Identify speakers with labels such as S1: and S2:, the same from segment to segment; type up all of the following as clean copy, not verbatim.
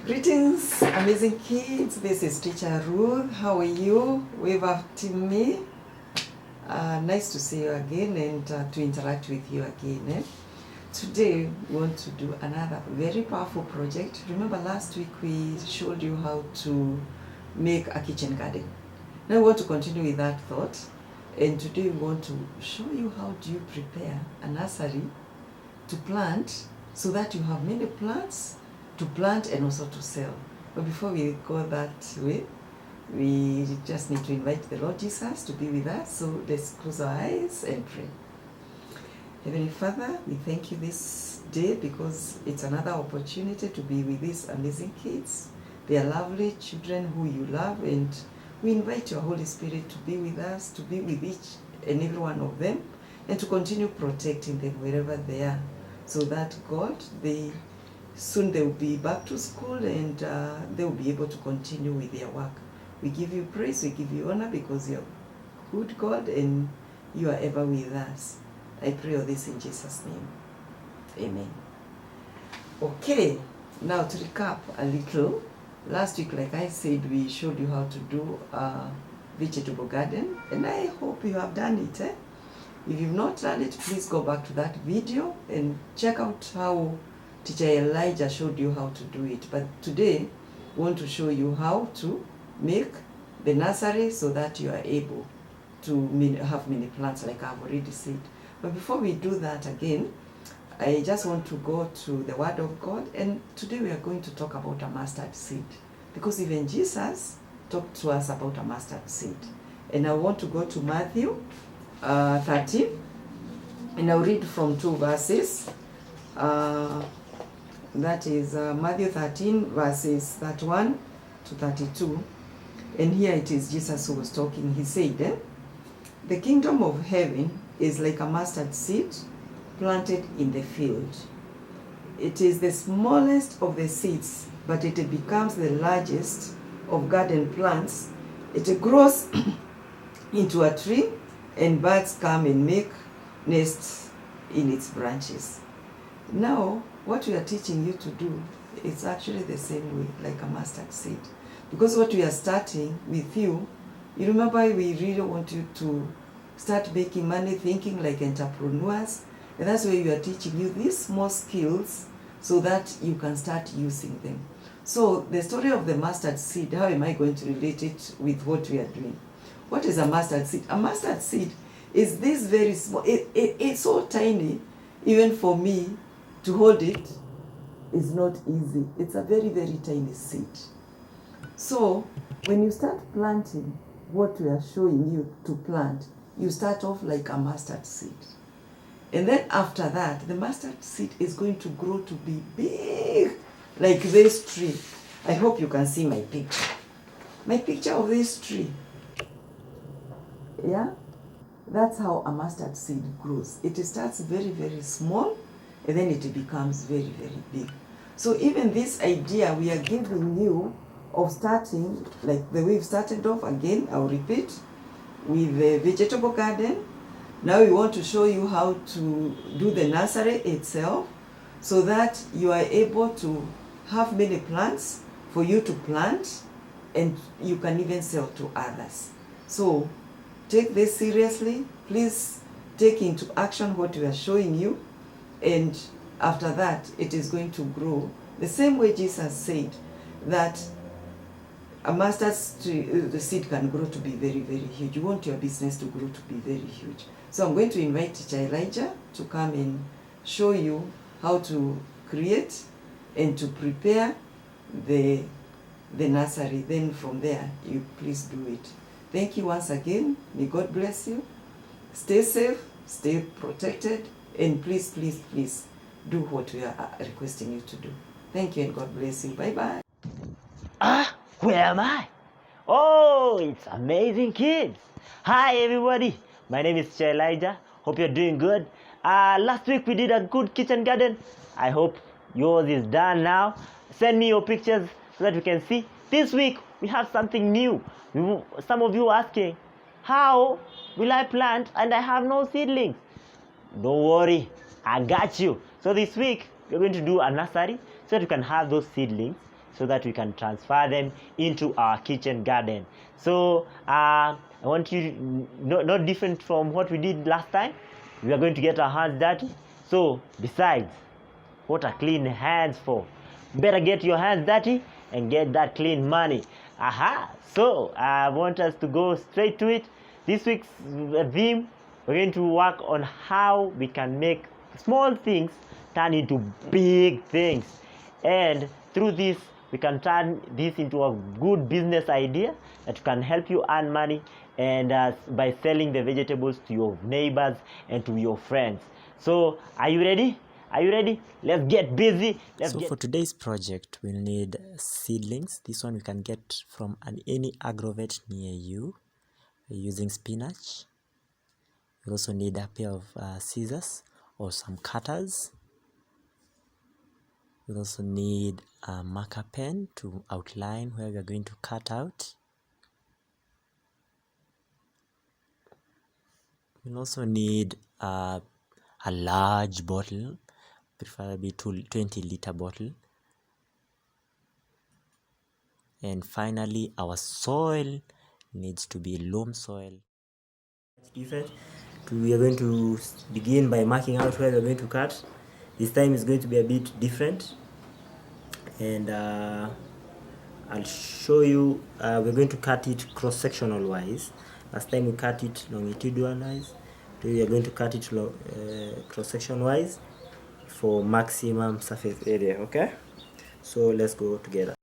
S1: Greetings, amazing kids. This is Teacher Ruth. How are you? Wave after me. Nice to see you again and to interact with you again. Today we want to do another very powerful project. Remember last week we showed you how to make a kitchen garden. Now we want to continue with that thought, and today we want to show you how do you prepare a nursery to plant so that you have many plants to plant and also to sell. But before we go that way, we just need to invite the Lord Jesus to be with us. So let's close our eyes and pray. Heavenly Father, we thank you this day because it's another opportunity to be with these amazing kids. They are lovely children who you love, and we invite your Holy Spirit to be with us, to be with each and every one of them, and to continue protecting them wherever they are, so that God, soon they will be back to school and they will be able to continue with their work. We give you praise, we give you honor because you're good God and you are ever with us. I pray all this in Jesus' name. Amen. Okay, now to recap a little. Last week, like I said, we showed you how to do a vegetable garden, and I hope you have done it. If you've not done it, please go back to that video and check out how Teacher Elijah showed you how to do it. But today, we want to show you how to make the nursery so that you are able to have many plants, like I've already said. But before we do that again, I just want to go to the Word of God, and today we are going to talk about a mustard seed, because even Jesus talked to us about a mustard seed. And I want to go to Matthew 13, and I'll read from 2 verses. That is Matthew 13 verses 31 to 32. And here it is Jesus who was talking. He said, "The kingdom of heaven is like a mustard seed planted in the field. It is the smallest of the seeds, but it becomes the largest of garden plants. It grows into a tree, and birds come and make nests in its branches." Now, what we are teaching you to do is actually the same way, like a mustard seed. Because what we are starting with you remember we really want you to start making money, thinking like entrepreneurs. And that's why we are teaching you these small skills so that you can start using them. So the story of the mustard seed, how am I going to relate it with what we are doing? What is a mustard seed? A mustard seed is this very small, it's so tiny, even for me to hold it is not easy. It's a very, very tiny seed. So when you start planting what we are showing you to plant, you start off like a mustard seed. And then after that, the mustard seed is going to grow to be big, like this tree. I hope you can see my picture. My picture of this tree. Yeah? That's how a mustard seed grows. It starts very, very small, and then it becomes very, very big. So even this idea we are giving you of starting, like the way we've started off, again, I'll repeat, with the vegetable garden. Now we want to show you how to do the nursery itself so that you are able to have many plants for you to plant, and you can even sell to others. So take this seriously. Please take into action what we are showing you, and after that it is going to grow the same way Jesus said that a mustard the seed can grow to be very, very huge. You want your business to grow to be very huge. So I'm going to invite Teacher Elijah to come and show you how to create and to prepare the nursery. Then from there, you please do it. Thank you once again. May God bless you. Stay safe, stay protected, and please, please, please do what we are requesting you to do. Thank you and God bless you. Bye-bye.
S2: Where am I? Oh, it's amazing kids. Hi everybody. My name is Elijah. Hope you're doing good. Last week we did a good kitchen garden. I hope yours is done now. Send me your pictures so that we can see. This week we have something new. Some of you are asking, how will I plant and I have no seedlings? Don't worry, I got you. So this week we're going to do a nursery so that you can have those seedlings so that we can transfer them into our kitchen garden. So I want you, not different from what we did last time, we are going to get our hands dirty. So besides, what are clean hands for? Better get your hands dirty and get that clean money. Aha! So I want us to go straight to it. This week's theme, we're going to work on how we can make small things turn into big things. And through this, we can turn this into a good business idea that can help you earn money, and by selling the vegetables to your neighbors and to your friends. So are you ready? Are you ready? Let's get busy.
S3: For today's project, we'll need seedlings. This one we can get from any agrovet near you using spinach. We also need a pair of scissors or some cutters. We also need a marker pen to outline where we are going to cut out. We'll also need a large bottle, preferably 20-liter bottle. And finally, our soil needs to be loam soil. Different. We are going to begin by marking out where we are going to cut. This time is going to be a bit different, and I'll show you. We're going to cut it cross-sectional wise. Last time we cut it longitudinal wise. Today we are going to cut it cross-section wise for maximum surface area. Okay, so let's go together.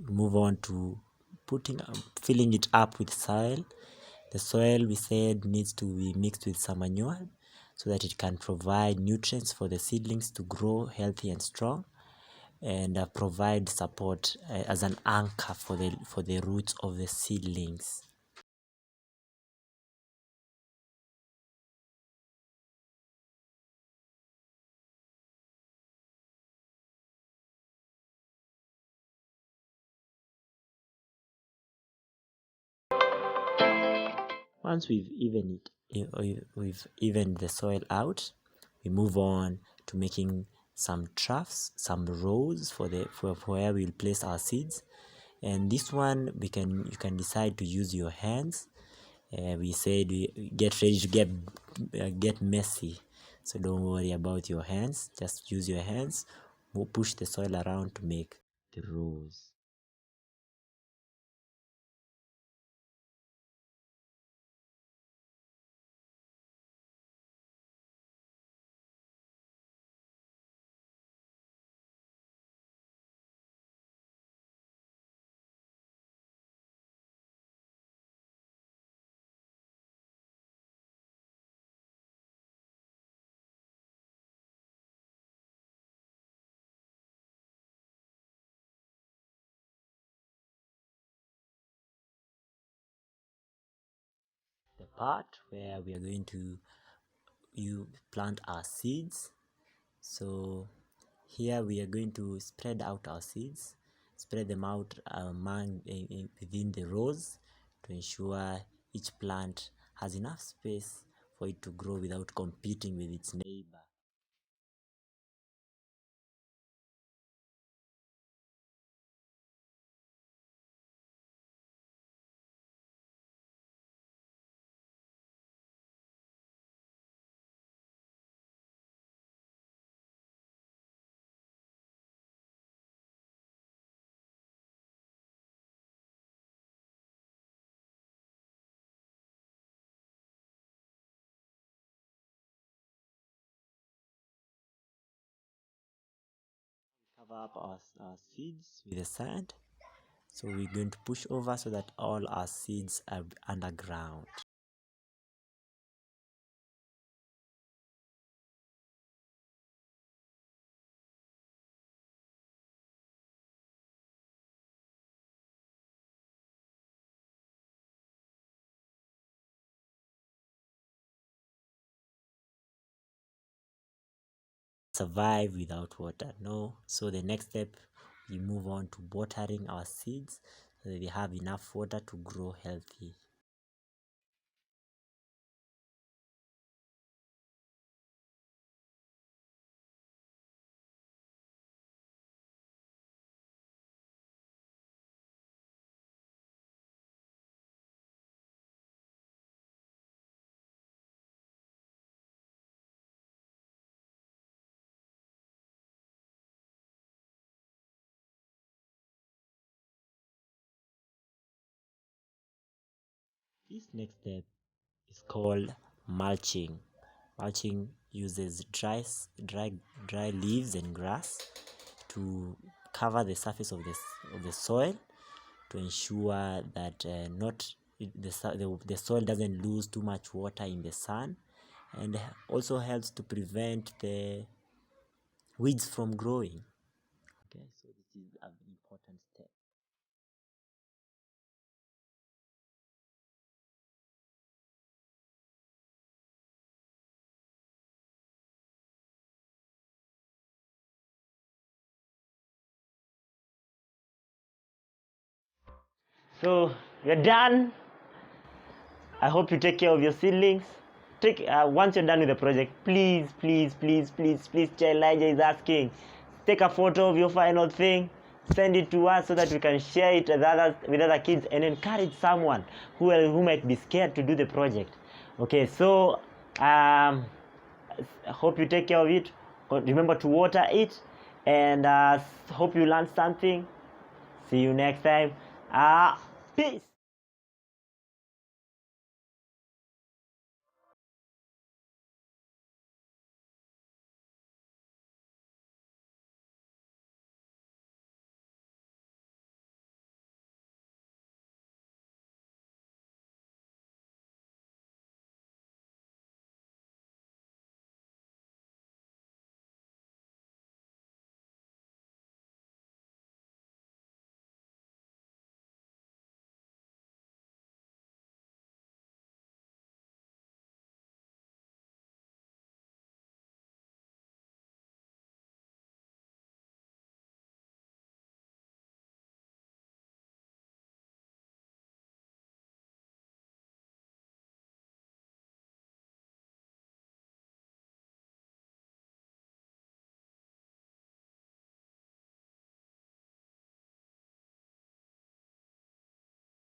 S3: Move on to filling it up with soil. The soil, we said, needs to be mixed with some manure so that it can provide nutrients for the seedlings to grow healthy and strong, and provide support as an anchor for the roots of the seedlings. Once we've evened the soil out, we move on to making some troughs, some rows for where we'll place our seeds. And this one you can decide to use your hands, we said we get ready to get messy, so don't worry about your hands, just use your hands, push the soil around to make the rows. The part where we are going to plant our seeds. So here we are going to spread out our seeds, spread them out within the rows to ensure each plant has enough space for it to grow without competing with its neighbor. Cover up our seeds with the sand. So we're going to push over so that all our seeds are underground. Survive without water, no. So the next step, we move on to watering our seeds so that they have enough water to grow healthy. This next step is called mulching. Mulching uses dry leaves and grass to cover the surface of the soil to ensure that the soil doesn't lose too much water in the sun, and also helps to prevent the weeds from growing. Okay, so this is an important step.
S2: So we're done. I hope you take care of your seedlings. Once you're done with the project, please, Elijah is asking, take a photo of your final thing, send it to us so that we can share it with other kids and encourage someone who might be scared to do the project. Okay, so I hope you take care of it. Remember to water it, and hope you learned something. See you next time. Peace.